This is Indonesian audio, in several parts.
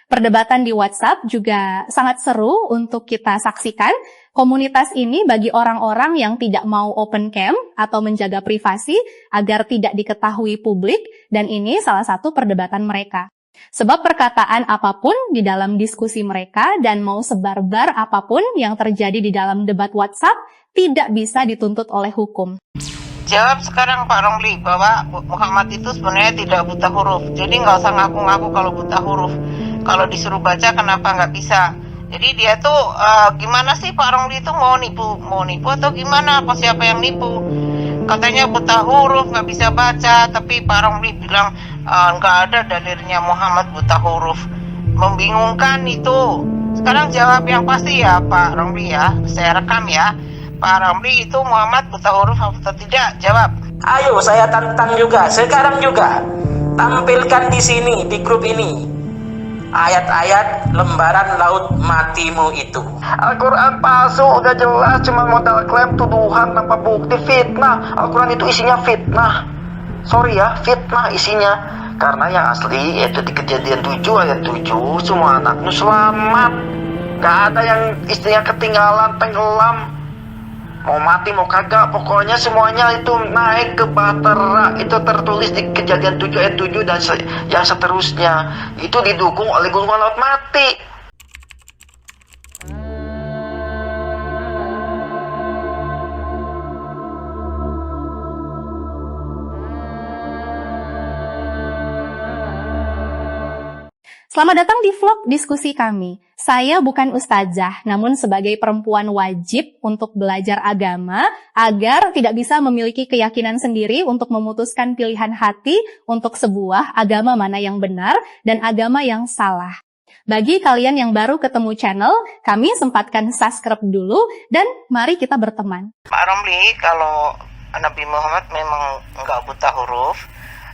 Perdebatan di WhatsApp juga sangat seru untuk kita saksikan. Komunitas ini bagi orang-orang yang tidak mau open cam atau menjaga privasi agar tidak diketahui publik, dan ini salah satu perdebatan mereka. Sebab perkataan apapun di dalam diskusi mereka dan mau sebarbar apapun yang terjadi di dalam debat WhatsApp tidak bisa dituntut oleh hukum. Jawab sekarang Pak Romli bahwa Muhammad itu sebenarnya tidak buta huruf. Jadi nggak usah ngaku-ngaku kalau buta huruf. Kalau disuruh baca kenapa nggak bisa? Jadi dia tuh gimana sih Pak Romli itu mau nipu atau gimana? Apa siapa yang nipu? Katanya buta huruf nggak bisa baca, tapi Pak Romli bilang nggak ada dalilnya Muhammad buta huruf. Membingungkan itu. Sekarang jawab yang pasti ya Pak Romli ya. Saya rekam ya. Pak Ramli itu Muhammad buta huruf atau tidak? Jawab. Ayo saya tantang juga, sekarang juga. Tampilkan di sini, di grup ini, ayat-ayat lembaran laut matimu itu. Al-Quran palsu, udah jelas cuma modal klaim, tuduhan tanpa bukti, fitnah. Al-Quran itu isinya fitnah. Sorry ya, fitnah isinya. Karena yang asli yaitu di Kejadian 7 ayat 7, semua anakmu selamat. Gak ada yang istrinya ketinggalan, tenggelam. Mau mati mau kagak, pokoknya semuanya itu naik ke bahtera. Itu tertulis di Kejadian 7 ayat 7 dan yang seterusnya. Itu didukung oleh golongan laut mati. Selamat datang di vlog diskusi kami. Saya bukan ustazah, namun sebagai perempuan wajib untuk belajar agama agar tidak bisa memiliki keyakinan sendiri untuk memutuskan pilihan hati untuk sebuah agama mana yang benar dan agama yang salah. Bagi kalian yang baru ketemu channel, kami sempatkan subscribe dulu dan mari kita berteman. Pak Romli, kalau Nabi Muhammad memang nggak buta huruf,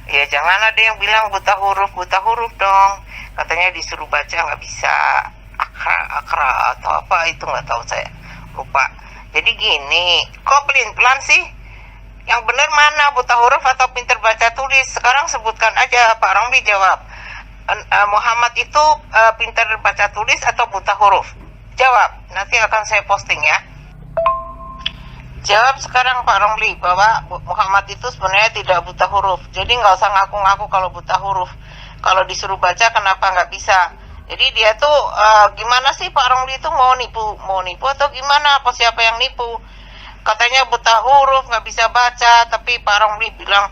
ya jangan ada yang bilang buta huruf dong. Katanya disuruh baca nggak bisa, akra atau apa itu nggak tahu, saya lupa. Jadi gini, kok pelin-pelan sih? Yang benar mana, buta huruf atau pintar baca tulis? Sekarang sebutkan aja, Pak Romli jawab. Muhammad itu pintar baca tulis atau buta huruf? Jawab, nanti akan saya posting ya. Jawab sekarang Pak Romli bahwa Muhammad itu sebenarnya tidak buta huruf. Jadi nggak usah ngaku-ngaku kalau buta huruf. Kalau disuruh baca kenapa nggak bisa? Jadi dia tuh gimana sih Pak Romli itu mau nipu atau gimana? Apa siapa yang nipu? Katanya buta huruf nggak bisa baca, tapi Pak Romli bilang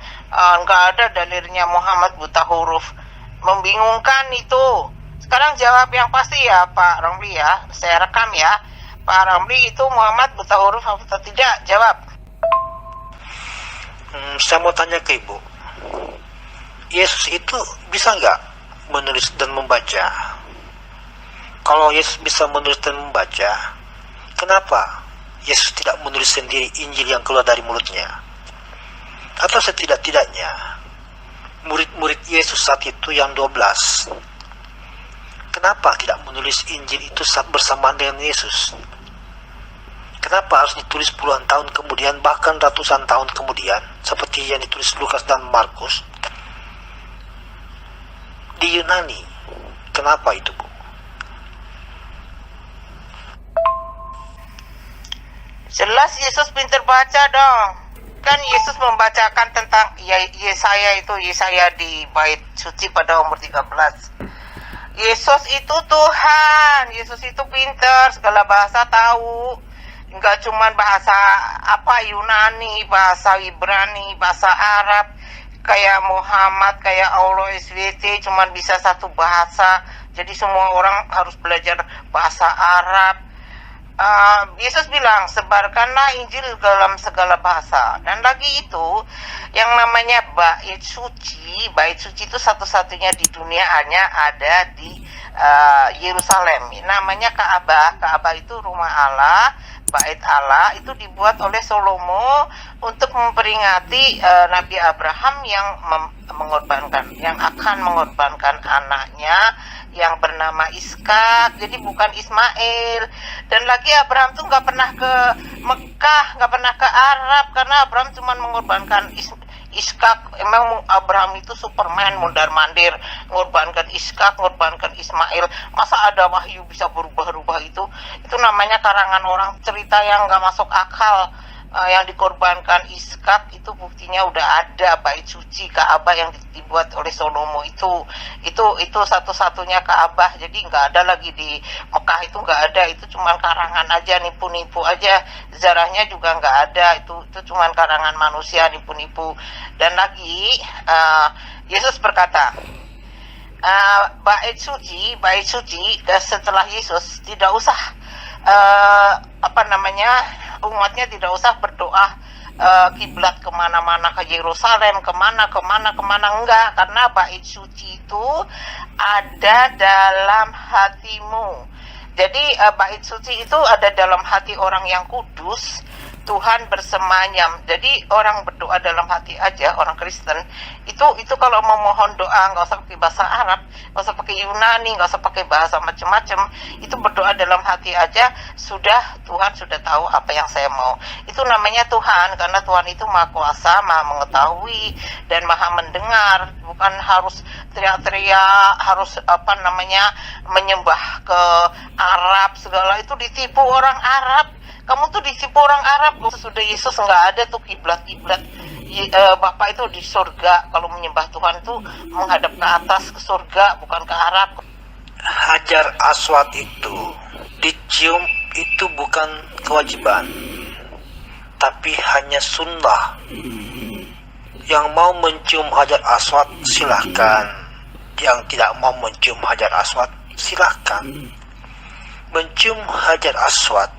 nggak ada dalilnya Muhammad buta huruf. Membingungkan itu. Sekarang jawab yang pasti ya Pak Romli ya. Saya rekam ya. Pak Romli itu Muhammad buta huruf atau tidak? Jawab. Saya mau tanya ke Ibu, Yesus itu bisa nggak menulis dan membaca? Kalau Yesus bisa menulis dan membaca, kenapa Yesus tidak menulis sendiri Injil yang keluar dari mulutnya? Atau setidak-tidaknya murid-murid Yesus saat itu yang 12, kenapa tidak menulis Injil itu saat bersamaan dengan Yesus? Kenapa harus ditulis puluhan tahun kemudian, bahkan ratusan tahun kemudian, seperti yang ditulis Lukas dan Markus di Yunani? Kenapa itu, Bu? Jelas Yesus pintar baca dong. Kan Yesus membacakan tentang Yesaya di bait suci pada umur 13. Yesus itu Tuhan, Yesus itu pintar, segala bahasa tahu. Enggak cuman bahasa Yunani, bahasa Ibrani, bahasa Arab. Kayak Muhammad, kayak Allah SWT cuman bisa satu bahasa. Jadi semua orang harus belajar bahasa Arab. Yesus bilang, sebarkanlah Injil dalam segala bahasa. Dan lagi itu, yang namanya bait suci itu satu-satunya di dunia hanya ada di Yerusalem. Namanya Ka'bah itu rumah Allah, bait Allah, itu dibuat oleh Salomo untuk memperingati Nabi Abraham yang akan mengorbankan anaknya yang bernama Iskak, jadi bukan Ismail. Dan lagi Abraham tuh nggak pernah ke Mekah, nggak pernah ke Arab, karena Abraham cuma mengorbankan Ishak, emang Abraham itu Superman, mondar-mandir, ngorbankan Ishak, ngorbankan Ismail. Masa ada wahyu bisa berubah-ubah itu? Itu namanya karangan orang, cerita yang nggak masuk akal. Yang dikorbankan Ishak itu buktinya udah ada bait suci Ka'bah yang dibuat oleh Salomo itu satu-satunya Ka'bah. Jadi nggak ada lagi di Mekah, itu nggak ada, itu cuma karangan aja, nipu-nipu aja. Zarahnya juga nggak ada, itu cuma karangan manusia, nipu-nipu. Dan lagi Yesus berkata, bait suci setelah Yesus tidak usah umatnya tidak usah berdoa kiblat kemana-mana, ke Yerusalem, kemana enggak, karena bait suci itu ada dalam hatimu. Jadi bait suci itu ada dalam hati orang yang kudus. Tuhan bersemayam. Jadi orang berdoa dalam hati aja, orang Kristen itu kalau memohon doa nggak usah pakai bahasa Arab, nggak usah pakai Yunani, nggak usah pakai bahasa macam-macam. Itu berdoa dalam hati aja, Tuhan sudah tahu apa yang saya mau. Itu namanya Tuhan, karena Tuhan itu Maha Kuasa, Maha mengetahui dan Maha mendengar. Bukan harus teriak-teriak, harus menyembah ke Arab segala, itu ditipu orang Arab. Kamu tuh ditipu orang Arab. Sesudah Yesus nggak ada tuh kiblat. Bapak itu di surga. Kalau menyembah Tuhan itu menghadap ke atas, ke surga, bukan ke Arab. Hajar Aswad itu dicium itu bukan kewajiban, tapi hanya sunnah. Yang mau mencium Hajar Aswad silahkan, yang tidak mau mencium Hajar Aswad silahkan. Mencium Hajar Aswad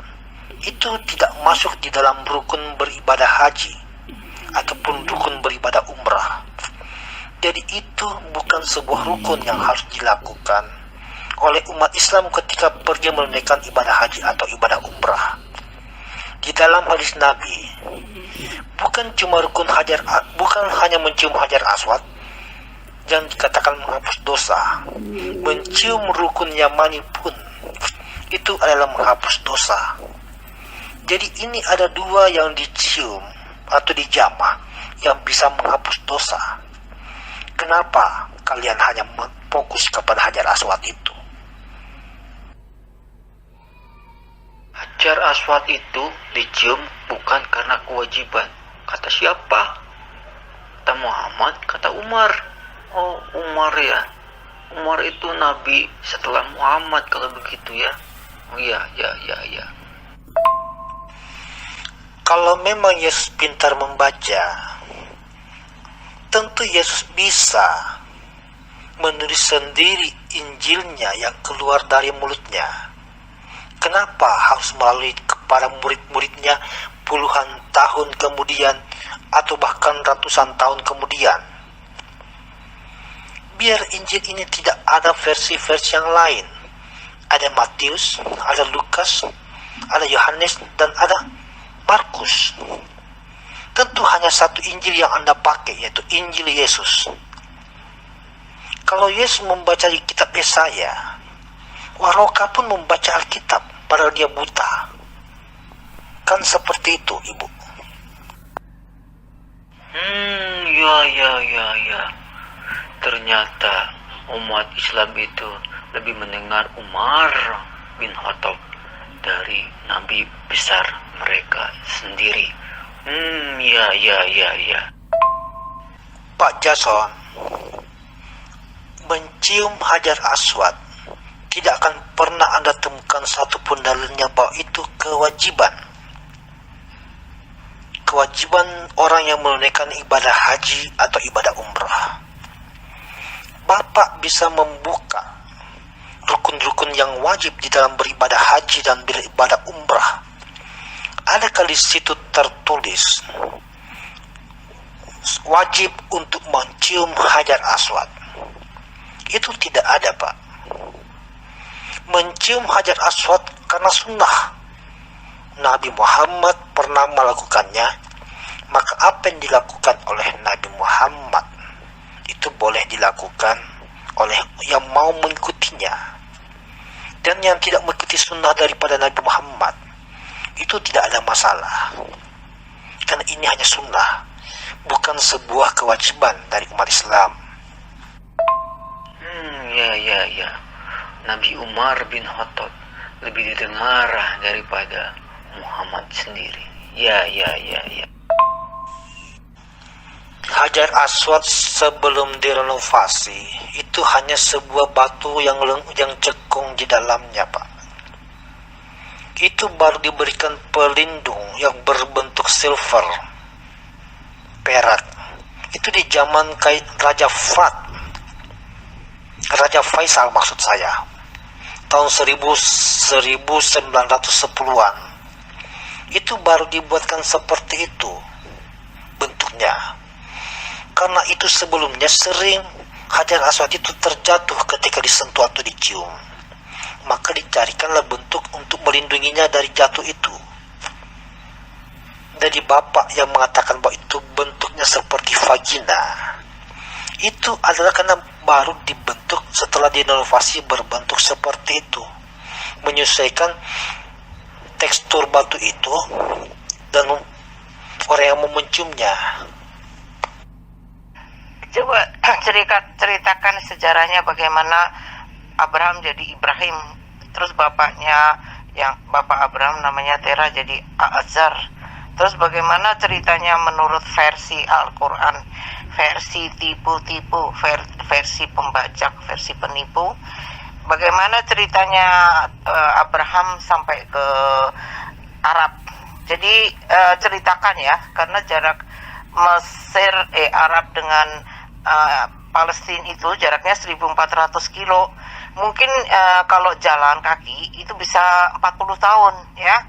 itu tidak masuk di dalam rukun beribadah haji ataupun rukun beribadah umrah. Jadi itu bukan sebuah rukun yang harus dilakukan oleh umat Islam ketika pergi menunaikan ibadah haji atau ibadah umrah. Di dalam hadis Nabi, bukan hanya mencium Hajar Aswad yang dikatakan menghapus dosa. Mencium rukun Yamani pun itu adalah menghapus dosa. Jadi ini ada dua yang dicium atau dijamah yang bisa menghapus dosa. Kenapa kalian hanya fokus kepada Hajar Aswad itu? Hajar Aswad itu dicium bukan karena kewajiban. Kata siapa? Kata Muhammad, kata Umar. Oh, Umar ya. Umar itu nabi setelah Muhammad kalau begitu ya. Oh iya. Kalau memang Yesus pintar membaca, tentu Yesus bisa menulis sendiri Injilnya yang keluar dari mulutnya. Kenapa harus melalui kepada murid-muridnya puluhan tahun kemudian atau bahkan ratusan tahun kemudian? Biar Injil ini tidak ada versi-versi yang lain. Ada Matius, ada Lukas, ada Yohanes, dan ada Markus. Tentu hanya satu Injil yang Anda pakai, yaitu Injil Yesus. Kalau Yesus membaca di kitab Yesaya, Waroka pun membaca Alkitab, padahal dia buta. Kan seperti itu, Ibu. Ya. Ternyata umat Islam itu lebih mendengar Umar bin Khattab dari nabi besar mereka sendiri. Ya. Pak Jason, mencium Hajar Aswad tidak akan pernah Anda temukan satupun dalilnya bahwa itu kewajiban. Kewajiban orang yang menunaikan ibadah haji atau ibadah umrah. Bapak bisa membuka rukun-rukun yang wajib di dalam beribadah haji dan beribadah umrah. Adakah di situ tertulis wajib untuk mencium Hajar Aswad? Itu tidak ada, Pak. Mencium Hajar Aswad karena sunnah. Nabi Muhammad pernah melakukannya, maka apa yang dilakukan oleh Nabi Muhammad itu boleh dilakukan oleh yang mau mengikutinya. Dan yang tidak mengikuti sunnah daripada Nabi Muhammad itu tidak ada masalah, karena ini hanya sunnah. bukan sebuah kewajiban dari umat Islam. Ya. Nabi Umar bin Khattab lebih didengar daripada Muhammad sendiri. Ya. Hajar Aswad sebelum direnovasi itu hanya sebuah batu yang cekung di dalamnya, Pak. Itu baru diberikan pelindung yang berbentuk silver, perak. Itu di zaman Raja Faisal maksud saya, tahun 1910-an. Itu baru dibuatkan seperti itu bentuknya. Karena itu sebelumnya sering Hajar Aswad itu terjatuh ketika disentuh atau dicium. Maka dicarikanlah bentuk untuk melindunginya dari jatuh itu. Dari bapak yang mengatakan bahwa itu bentuknya seperti vagina, itu adalah karena baru dibentuk setelah direnovasi berbentuk seperti itu, menyesuaikan tekstur batu itu dan orang yang mau menciumnya. Coba ceritakan sejarahnya bagaimana Abraham jadi Ibrahim, terus bapaknya yang bapak Abraham namanya Tera jadi Azar. Terus bagaimana ceritanya menurut versi Al-Quran, versi tipu-tipu, versi pembajak, versi penipu. Bagaimana ceritanya Abraham sampai ke Arab. Jadi ceritakan ya, karena jarak Mesir Arab dengan Palestina itu jaraknya 1400 kilo. Mungkin kalau jalan kaki itu bisa 40 tahun ya.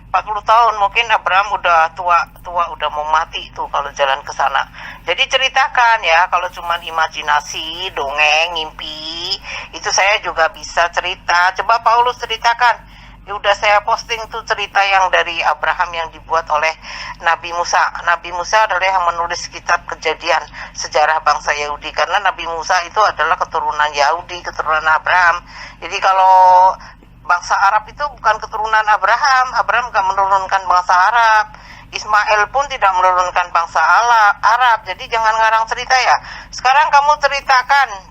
40 tahun mungkin Abraham udah tua udah mau mati tuh kalau jalan ke sana. Jadi ceritakan ya, kalau cuma imajinasi, dongeng, ngimpi, itu saya juga bisa cerita. Coba Paulus ceritakan. Ya udah saya posting tuh cerita yang dari Abraham yang dibuat oleh Nabi Musa. Nabi Musa adalah yang menulis kitab Kejadian, sejarah bangsa Yahudi, karena Nabi Musa itu adalah keturunan Yahudi, keturunan Abraham. Jadi kalau bangsa Arab itu bukan keturunan Abraham. Abraham gak menurunkan bangsa Arab. Ismail pun tidak menurunkan bangsa Arab. Jadi jangan ngarang cerita ya. Sekarang kamu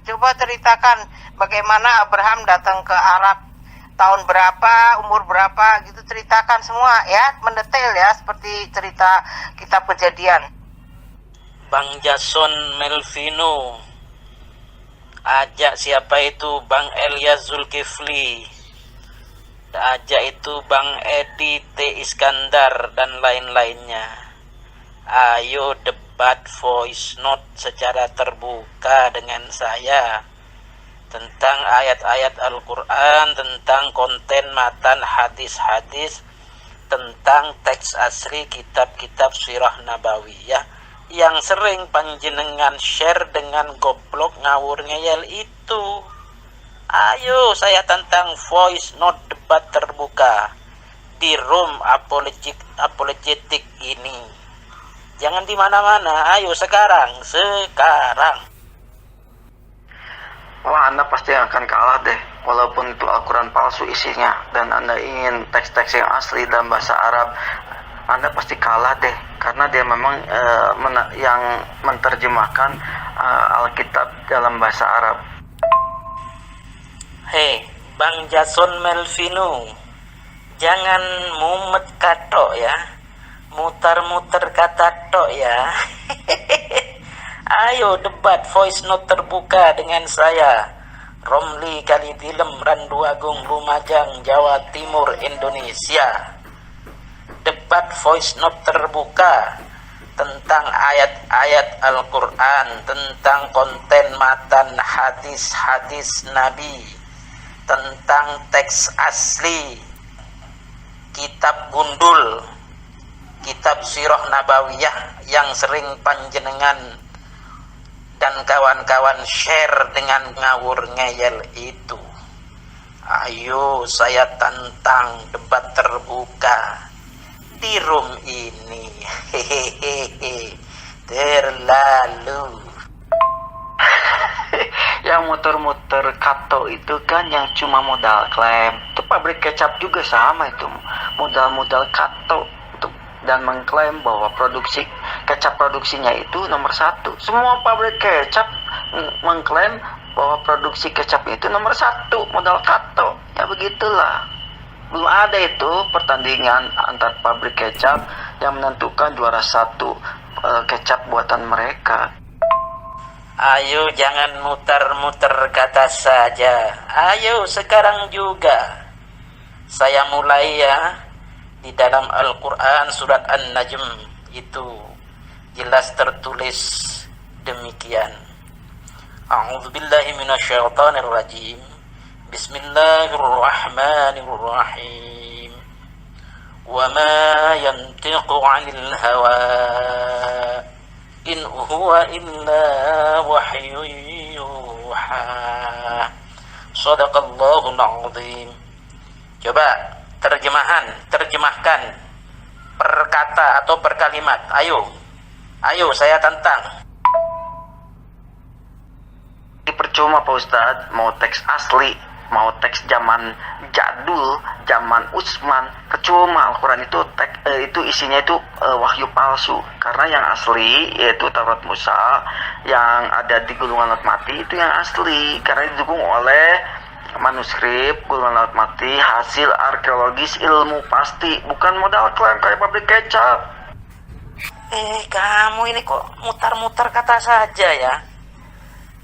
coba ceritakan bagaimana Abraham datang ke Arab, tahun berapa, umur berapa, gitu. Ceritakan semua ya, mendetail ya, seperti cerita kitab Kejadian. Bang Jason Melvino, ajak siapa itu Bang Elias Zulkifli, ajak itu Bang Edi T. Iskandar dan lain-lainnya. Ayo debat voice note secara terbuka dengan saya tentang ayat-ayat Al-Quran, tentang konten matan hadis-hadis, tentang teks asli kitab-kitab sirah nabawiyah yang sering panjenengan share dengan goblok ngawur ngeyel itu. Ayo saya tantang voice note debat terbuka di room apologetik ini. Jangan di mana-mana, ayo sekarang. Wah, Anda pasti akan kalah deh, walaupun itu Al-Quran palsu isinya, dan Anda ingin teks-teks yang asli dalam bahasa Arab, Anda pasti kalah deh, karena dia memang yang menerjemahkan Alkitab dalam bahasa Arab. Hei, Bang Jason Melvino, jangan mumet katok ya, mutar-mutar kata tok ya. Ayo debat voice note terbuka dengan saya, Romli Kalidilem, Randu Agung, Lumajang, Jawa Timur, Indonesia. Debat voice note terbuka tentang ayat-ayat Al-Quran, tentang konten matan hadis-hadis Nabi, tentang teks asli kitab gundul, kitab sirah nabawiyah yang sering panjenengan dan kawan-kawan share dengan ngawur ngeyel itu. Ayo saya tantang debat terbuka di room ini. Hehehe, terlalu. Yang muter-muter kato itu kan yang cuma modal klaim. Itu pabrik kecap juga sama itu, modal kato untuk dan mengklaim bahwa produksi kecap produksinya itu nomor 1. Semua pabrik kecap mengklaim bahwa produksi kecap itu nomor 1, modal kato. Ya begitulah. Belum ada itu pertandingan antar pabrik kecap yang menentukan juara 1 kecap buatan mereka. Ayo jangan muter-muter kata saja. Ayo sekarang juga. Saya mulai ya. Di dalam Al-Quran surat An-Najm itu jelas tertulis demikian. A'udzubillahi minasyaitonirrajim. Bismillahirrahmanirrahim. Wa ma yantiqu 'anil hawa in huwa illa wahyun yuha. Shadaqallahul azim. Coba terjemahkan per kata atau per kalimat. Ayo saya tantang. Percuma Pak Ustadz, mau teks asli, mau teks zaman jadul, zaman Utsman, percuma. Al-Quran itu itu isinya itu wahyu palsu. Karena yang asli yaitu Taurat Musa yang ada di gulungan laut mati itu yang asli, karena didukung oleh manuskrip gulungan laut mati hasil arkeologis ilmu pasti, bukan modal klaim kayak pabrik kecap. Kamu ini kok mutar-mutar kata saja ya.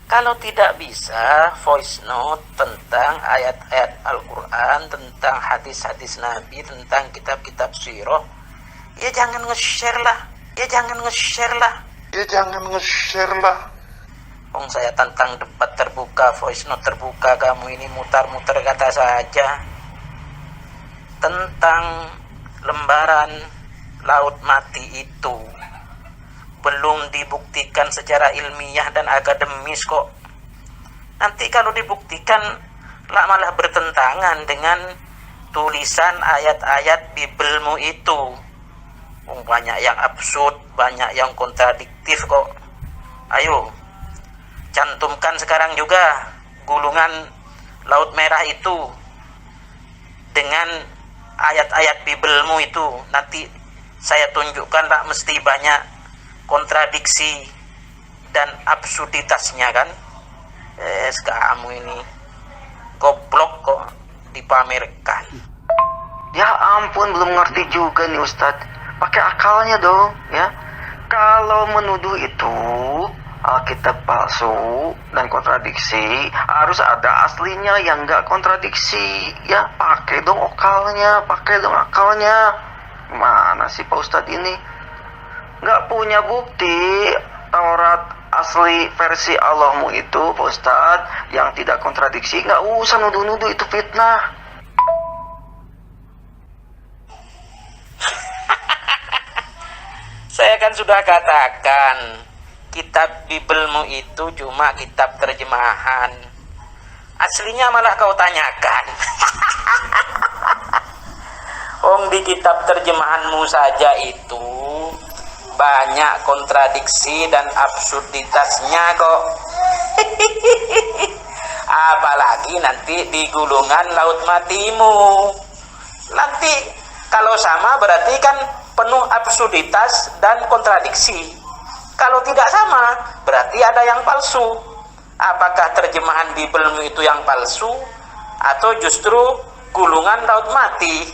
Kalau tidak bisa voice note tentang ayat-ayat Al-Quran, tentang hadis-hadis Nabi, tentang kitab-kitab sirah, ya jangan nge-share lah. Saya tantang debat terbuka, voice note terbuka, kamu ini mutar-mutar kata saja. Tentang lembaran laut mati itu belum dibuktikan secara ilmiah dan akademis kok. Nanti kalau dibuktikan malah bertentangan dengan tulisan ayat-ayat Bibelmu itu. Banyak yang absurd, banyak yang kontradiktif kok. Ayo, cantumkan sekarang juga gulungan Laut Merah itu dengan ayat-ayat Bibelmu itu. Nanti saya tunjukkan lah, mesti banyak kontradiksi dan absurditasnya kan. Kamu ini goblok kok dipamerkan. Ya ampun, belum ngerti juga nih Ustadz. Pakai akalnya dong ya. Kalau menuduh itu Alkitab palsu dan kontradiksi, harus ada aslinya yang nggak kontradiksi. Ya pakai dong akalnya. Mana sih Pak Ustadz ini? Nggak punya bukti Taurat asli versi Allahmu itu Pak Ustadz yang tidak kontradiksi, nggak usah nuduh-nuduh, itu fitnah. Saya kan sudah katakan, kitab Bibelmu itu cuma kitab terjemahan. Aslinya malah kau tanyakan. Di kitab terjemahanmu saja itu banyak kontradiksi dan absurditasnya kok. Apalagi nanti di gulungan laut matimu. Nanti kalau sama berarti kan penuh absurditas dan kontradiksi. Kalau tidak sama berarti ada yang palsu. Apakah terjemahan Bibelmu itu yang palsu atau justru gulungan laut mati?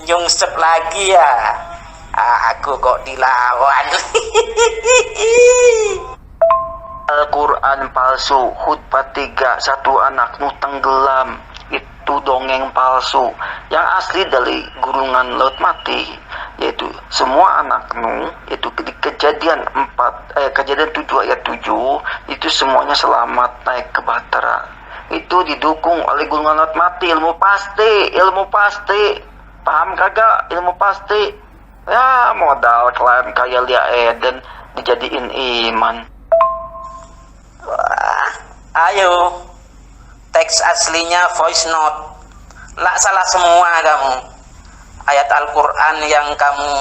Nyungsep lagi ya. Aku kok dilawan. Al-Quran palsu, khutbah 3, satu anak nu tenggelam, itu dongeng palsu. Yang asli dari gulungan laut mati, yaitu semua anak nu, itu di kejadian 7 ayat 7, itu semuanya selamat naik ke bahtera. Itu didukung oleh gulungan laut mati, ilmu pasti. Paham kagak? Ilmu pasti. Ya modal klaim kayak Lia Eden dijadiin iman. Wah, ayo teks aslinya voice note. Salah semua kamu. Ayat Al-Quran yang kamu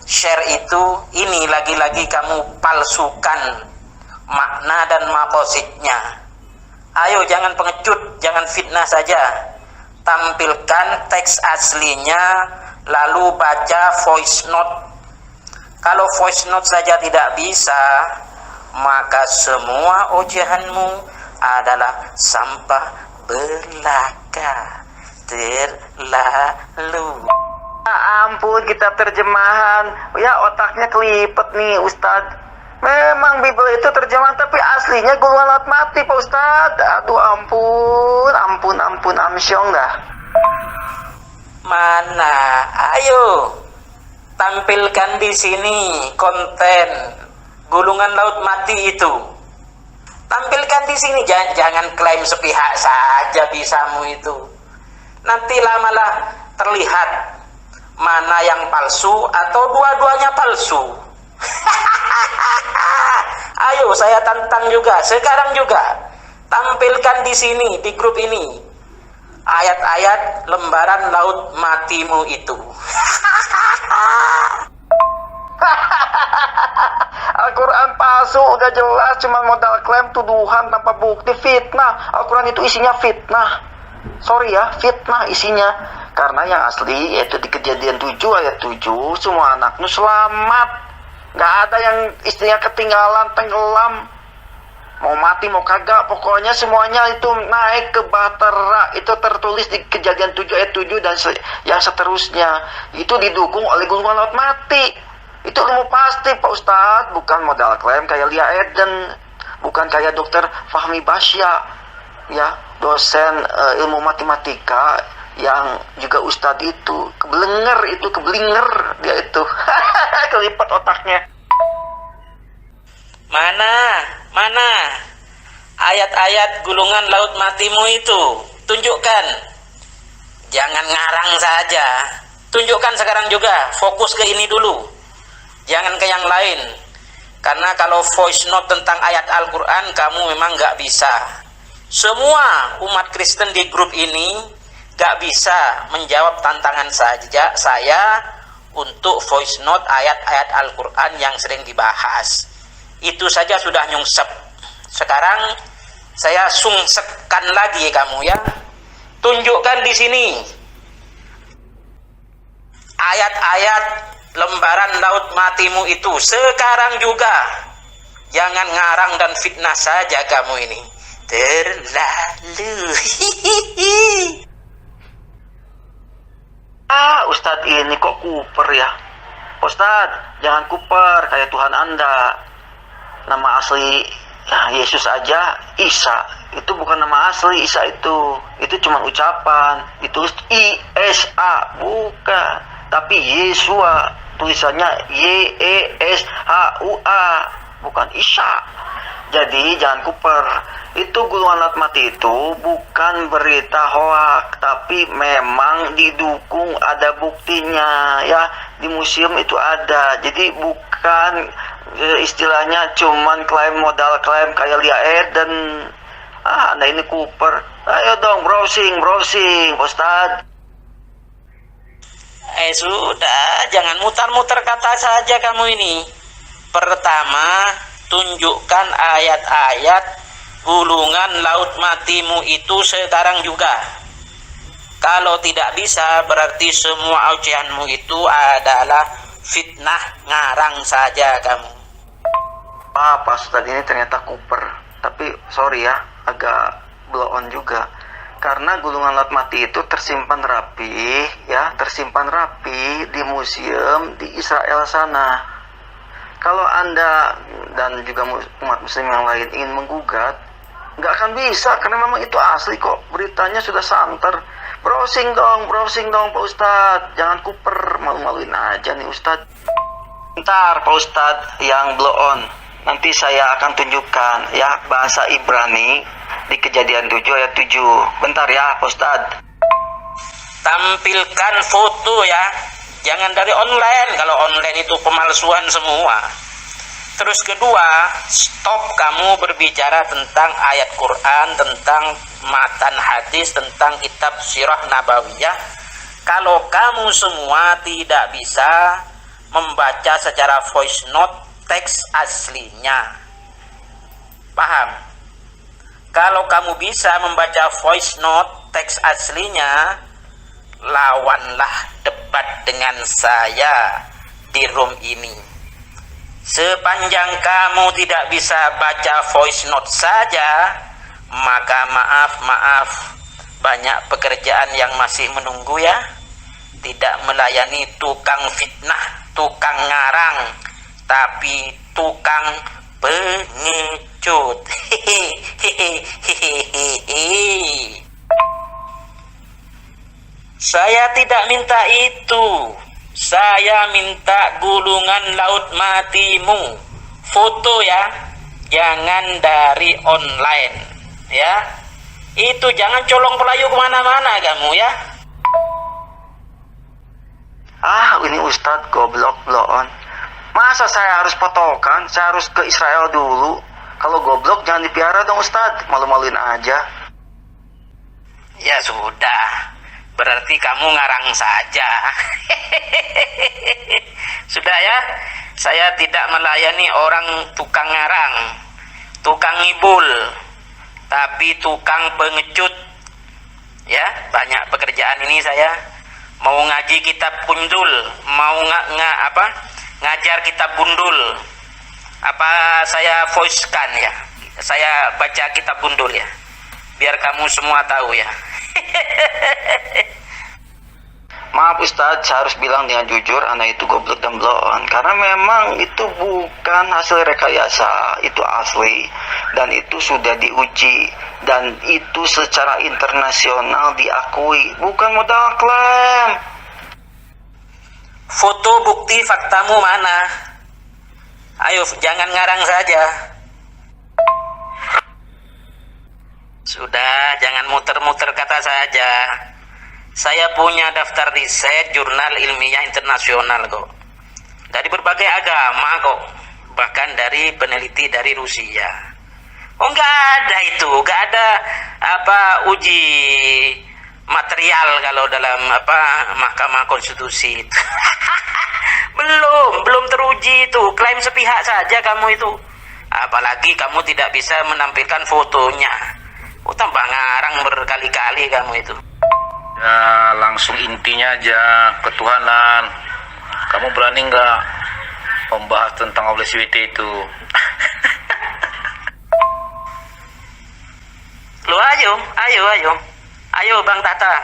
share itu, ini lagi-lagi kamu palsukan makna dan makosidnya. Ayo jangan pengecut, jangan fitnah saja. Tampilkan teks aslinya, lalu baca voice note Kalau voice note saja tidak bisa, maka semua ocehanmu adalah sampah belaka terlalu. Ampun, kita terjemahan. Ya, otaknya kelipet nih, Ustadz. Memang Bible itu terjemahan, tapi aslinya gulungan laut mati, Pak Ustadz. Aduh, ampun, amsyong dah. Mana? Ayo, tampilkan di sini konten gulungan laut mati itu. Tampilkan di sini, jangan klaim sepihak saja bisamu itu. Nanti lamalah terlihat mana yang palsu atau dua-duanya palsu. Ayo, saya tantang juga sekarang juga. Tampilkan di sini, di grup ini, ayat-ayat lembaran laut matimu itu. Al-Quran palsu, udah jelas, cuma modal klaim, tuduhan tanpa bukti, fitnah. Al-Quran itu isinya fitnah. Sorry ya, fitnah isinya. Karena yang asli yaitu di Kejadian 7 ayat 7, semua anakmu selamat. Gak ada yang istrinya ketinggalan, tenggelam, mau mati mau kagak, pokoknya semuanya itu naik ke bahtera. Itu tertulis di Kejadian 7 ayat 7 dan yang seterusnya. Itu didukung oleh gulungan laut mati. Itu ilmu pasti, Pak Ustadz, bukan modal klaim kayak Lia Eden, bukan kayak Dokter Fahmi Basya, ya, dosen ilmu matematika yang juga Ustadz itu kebelinger dia itu. Kelipet otaknya. Mana ayat-ayat gulungan laut matimu itu? Tunjukkan. Jangan ngarang saja. Tunjukkan sekarang juga. Fokus ke ini dulu. Jangan ke yang lain. Karena kalau voice note tentang ayat Al-Quran, kamu memang gak bisa. Semua umat Kristen di grup ini gak bisa menjawab tantangan saya untuk voice note ayat-ayat Al-Quran yang sering dibahas. Itu saja sudah nyungsep. Sekarang saya sungsekkan lagi kamu ya. Tunjukkan di sini ayat-ayat lembaran laut matimu itu sekarang juga. Jangan ngarang dan fitnah saja kamu ini. Terlalu. Ustadz ini kok kuper ya? Ustadz, jangan kuper kayak Tuhan Anda. Nama asli Yesus aja Isa. Itu bukan nama asli Isa itu cuma ucapan. Ditulis ISA, bukan. Tapi Yesua, tulisannya YESHUA, bukan Isa. Jadi jangan kuper. Itu gulungan laut mati itu bukan berita hoak, tapi memang didukung, ada buktinya ya. Di museum itu ada. Jadi bukan istilahnya cuman klaim, modal klaim kayak Lia Eden. Anda ini kuper. Ayo dong browsing Ustadz. Sudah, jangan mutar-mutar kata saja kamu ini. Pertama, tunjukkan ayat-ayat gulungan laut matimu itu sekarang juga. Kalau tidak bisa, berarti semua ocehanmu itu adalah fitnah, ngarang saja kamu. Pak Ustadz ini ternyata kuper. Tapi sorry ya, agak blow on juga. Karena gulungan laut mati itu tersimpan rapi di museum di Israel sana. Kalau Anda dan juga umat muslim yang lain ingin menggugat, nggak akan bisa, karena memang itu asli kok. Beritanya sudah santer. Browsing dong Pak Ustadz. Jangan kuper, malu-maluin aja nih Ustadz. Ntar Pak Ustadz yang blow on, nanti saya akan tunjukkan ya bahasa Ibrani di Kejadian 7 ayat 7. Bentar ya Pak Ustadz. Tampilkan foto ya. Jangan dari online. Kalau online itu pemalsuan semua. Terus kedua, stop kamu berbicara tentang ayat Quran, tentang matan hadis, tentang kitab sirah nabawiyah. Kalau kamu semua tidak bisa membaca secara voice note teks aslinya. Paham? Kalau kamu bisa membaca voice note teks aslinya, lawanlah debat dengan saya di room ini. Sepanjang kamu tidak bisa baca voice note saja, maka maaf, banyak pekerjaan yang masih menunggu ya. Tidak melayani tukang fitnah, tukang ngarang, tapi tukang pengecut. Saya tidak minta itu. Saya minta gulungan laut matimu. Foto ya, jangan dari online ya. Itu jangan colong pelayu kemana-mana kamu ya. Ini Ustadz goblok bloon. Masa saya harus potokan? Saya harus ke Israel dulu. Kalau goblok jangan dipiara dong Ustadz, malu-maluin aja. Ya sudah, berarti kamu ngarang saja. Sudah ya, saya tidak melayani orang tukang ngarang, tukang ngibul, tapi tukang pengecut. Ya, banyak pekerjaan ini saya. Mau ngaji kitab bundul, mau ngajar kitab bundul. Apa saya voice-kan ya? Saya baca kitab bundul ya. Biar kamu semua tahu ya. Maaf Ustadz, saya harus bilang dengan jujur, anak itu goblok dan bloon. Karena memang itu bukan hasil rekayasa, itu asli. Dan itu sudah diuji. Dan itu secara internasional diakui. Bukan modal klaim. Foto bukti faktamu mana? Ayo, jangan ngarang saja. Sudah, jangan muter-muter kata saja. Saya punya daftar riset jurnal ilmiah internasional kok. Dari berbagai agama kok. Bahkan dari peneliti dari Rusia. Oh, nggak ada itu, nggak ada uji material kalau dalam Mahkamah Konstitusi itu. belum teruji itu, klaim sepihak saja kamu itu. Apalagi kamu tidak bisa menampilkan fotonya. Tambah ngarang berkali-kali kamu itu. Ya, langsung intinya aja, ketuhanan. Kamu berani nggak membahas tentang OLSWT itu? Lo ayo Bang Tata.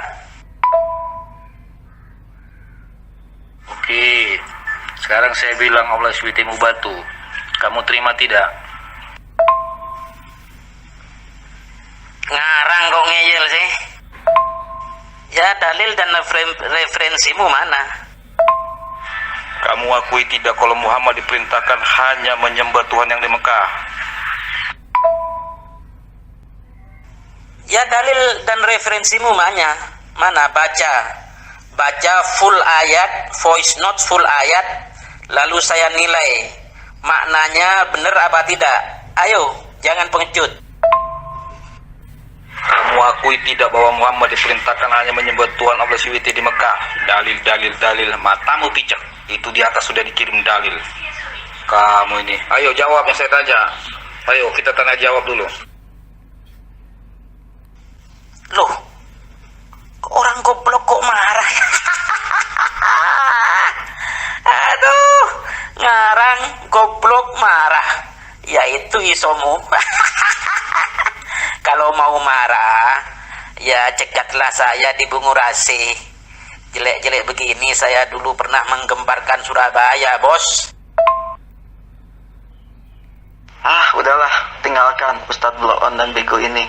Oke, sekarang saya bilang OLSWT mau batu. Kamu terima tidak? Ngarang kok ngeyel sih. Ya, dalil dan referensimu mana? Kamu akui tidak kalau Muhammad diperintahkan hanya menyembah Tuhan yang di Mekah? Ya, dalil dan referensimu mana? Baca full ayat, voice note full ayat, lalu saya nilai maknanya benar apa tidak. Ayo, jangan pengecut. Kamu akui tidak bahwa Muhammad diperintahkan hanya menyembah Tuhan OLSWT di Mekah? Dalil, matamu picek. Itu di atas sudah dikirim dalil. Kamu ini, ayo jawab yang saya tanya. Ayo kita tanya jawab dulu. Loh, orang goblok kok marah? Aduh, ngarang goblok marah. Ya itu isomu. Kalau mau marah, ya cegatlah saya di Bungurasi. Jelek-jelek begini saya dulu pernah menggemparkan Surabaya, bos. Udahlah, tinggalkan Ustadz bloon dan bego ini.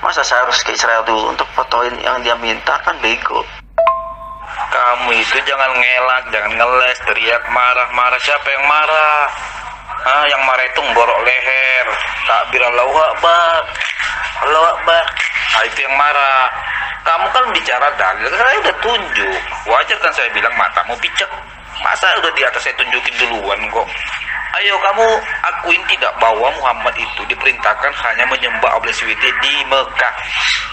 Masa saya harus ke Israel dulu untuk fotoin yang dia minta? Kan bego. Kamu itu jangan ngelak, jangan ngeles, teriak marah. Siapa yang marah? Yang marah itu ngorok leher. Takbir Allahu Akbar. Itu yang marah. Kamu kan bicara dalil, saya udah tunjuk. Wajar kan saya bilang matamu picek. Masa udah di atas saya tunjukin duluan kok. Ayo kamu akuin tidak bahwa Muhammad itu diperintahkan hanya menyembah OLSWT di Mekah?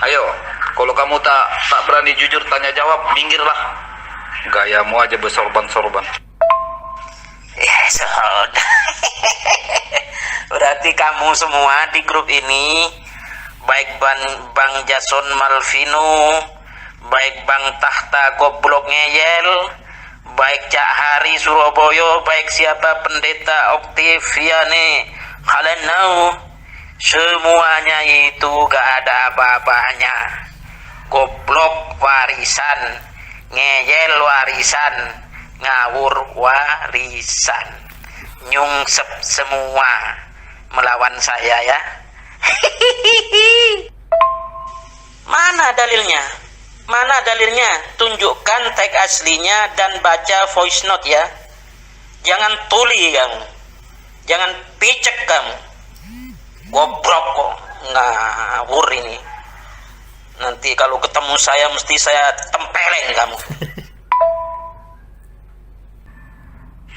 Ayo, kalau kamu tak berani jujur tanya jawab, minggirlah. Gayamu aja bersorban-sorban. Ya sudah. Berarti kamu semua di grup ini, baik Bang Jason Malvino, baik Bang Tahta goblok ngeyel, baik Cak Hari Surabaya, baik siapa pendeta Oktaviane Halenau, semuanya itu gak ada apa-apanya. Goblok warisan, ngeyel warisan, ngawur warisan, nyungsep semua melawan saya ya. Mana dalilnya? Mana dalilnya? Tunjukkan tag aslinya dan baca voice note ya. Jangan tuli kamu, jangan picek kamu. Goblok kok, ngawur ini. Nanti kalau ketemu saya mesti saya tempeleng kamu.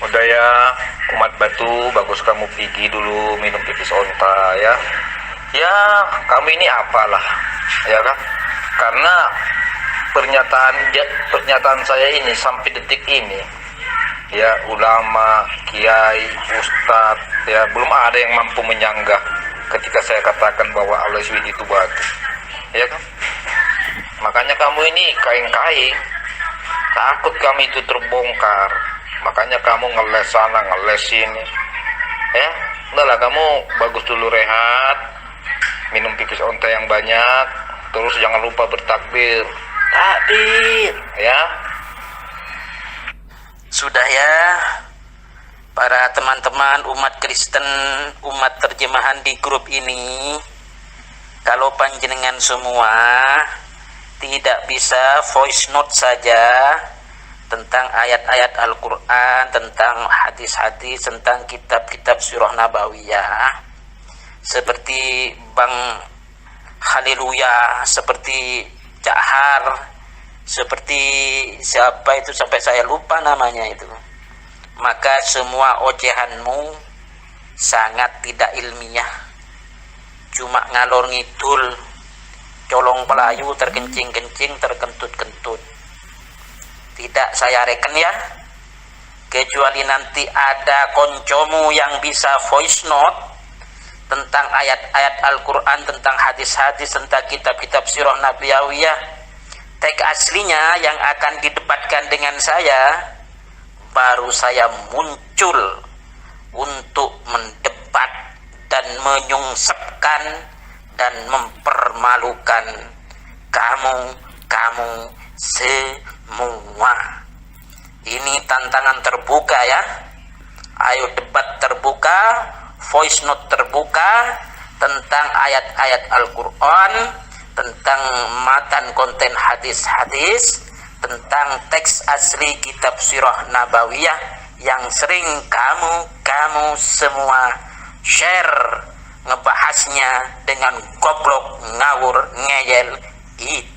Udah ya, Umat Batu, bagus kamu pergi dulu minum pipis onta ya. Ya, kamu ini apalah, ya kan? Karena pernyataan saya ini sampai detik ini, ya ulama, kiai, ustadz, ya belum ada yang mampu menyanggah ketika saya katakan bahwa Allah SWT itu batu, ya kan? Makanya kamu ini kain-kain, takut kami itu terbongkar, makanya kamu ngeles sana, ngeles sini, ya. Udahlah, kamu bagus dulu rehat, minum pipis onta yang banyak, terus jangan lupa bertakbir. Takbir, ya. Sudah ya, para teman-teman umat Kristen, umat terjemahan di grup ini, kalau panjenengan semua tidak bisa voice note saja tentang ayat-ayat Al-Quran, tentang hadis-hadis, tentang kitab-kitab surah Nabawiyah, seperti Bang Haleluya, seperti Cak Har, seperti siapa itu sampai saya lupa namanya itu, maka semua ocehanmu sangat tidak ilmiah, cuma ngalor ngidul, colong pelayu, terkencing-kencing, terkentut-kentut. Tidak saya reken ya, kecuali nanti ada koncomu yang bisa voice note tentang ayat-ayat Al-Quran, tentang hadis-hadis, tentang kitab-kitab sirah nabawiyah, tag aslinya yang akan didebatkan dengan saya, baru saya muncul untuk mendebat dan menyungsepkan dan mempermalukan kamu semua. Ini tantangan terbuka ya. Ayo debat terbuka, voice note terbuka tentang ayat-ayat Al-Quran, tentang matan konten hadis-hadis, tentang teks asli kitab sirah nabawiyah yang sering kamu semua share ngebahasnya dengan goblok, ngawur, ngeyel itu.